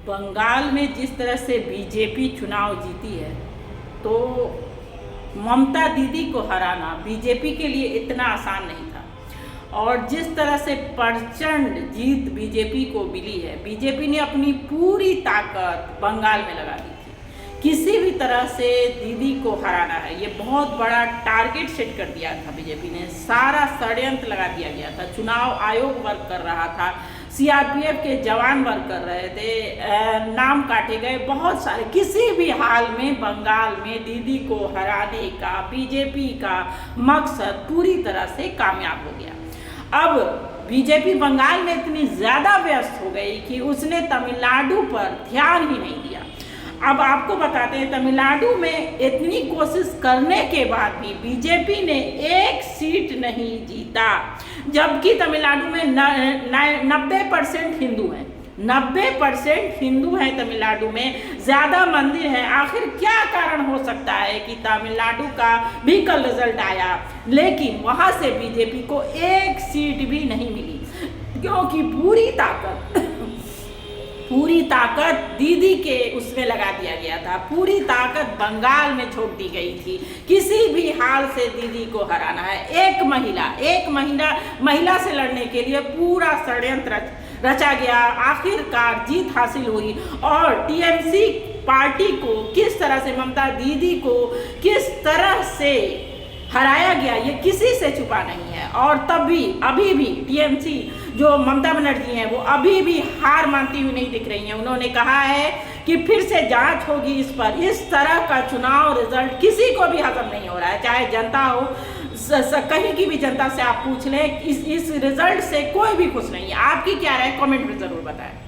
बंगाल में जिस तरह से बीजेपी चुनाव जीती है, तो ममता दीदी को हराना बीजेपी के लिए इतना आसान नहीं था। और जिस तरह से प्रचंड जीत बीजेपी को मिली है, बीजेपी ने अपनी पूरी ताकत बंगाल में लगा दी थी। किसी भी तरह से दीदी को हराना है, ये बहुत बड़ा टारगेट सेट कर दिया था बीजेपी ने। सारा षड्यंत्र लगा दिया गया था, चुनाव आयोग वर्क कर रहा था, सीआरपीएफ के जवान वर्क कर रहे थे, नाम काटे गए बहुत सारे। किसी भी हाल में बंगाल में दीदी को हराने का बीजेपी का मकसद पूरी तरह से कामयाब हो गया। अब बीजेपी बंगाल में इतनी ज़्यादा व्यस्त हो गई कि उसने तमिलनाडु पर ध्यान ही नहीं दिया। अब आपको बताते हैं, तमिलनाडु में इतनी कोशिश करने के बाद भी बीजेपी ने एक सीट नहीं जीता, जबकि तमिलनाडु में 90% हिंदू हैं। 90% हिंदू हैं तमिलनाडु में, ज़्यादा मंदिर हैं। आखिर क्या कारण हो सकता है कि तमिलनाडु का भी कल रिजल्ट आया, लेकिन वहाँ से बीजेपी को एक सीट भी नहीं मिली, क्योंकि पूरी ताकत दीदी के उसमें लगा दिया गया था। पूरी ताकत बंगाल में झोंक दी गई थी। किसी भी हाल से दीदी को हराना है। एक महिला से लड़ने के लिए पूरा षड्यंत्र रचा गया। आखिरकार जीत हासिल हुई और टीएमसी पार्टी को किस तरह से, ममता दीदी को किस तरह से हराया गया, ये किसी से छुपा नहीं है। और तब भी अभी भी टीएमसी जो ममता बनर्जी हैं, वो अभी भी हार मानती हुई नहीं दिख रही हैं। उन्होंने कहा है कि फिर से जांच होगी इस पर। इस तरह का चुनाव रिजल्ट किसी को भी हजम नहीं हो रहा है, चाहे जनता हो, कहीं की भी जनता से आप पूछ लें, इस रिजल्ट से कोई भी खुश नहीं है। आपकी क्या राय, कमेंट में ज़रूर बताएं।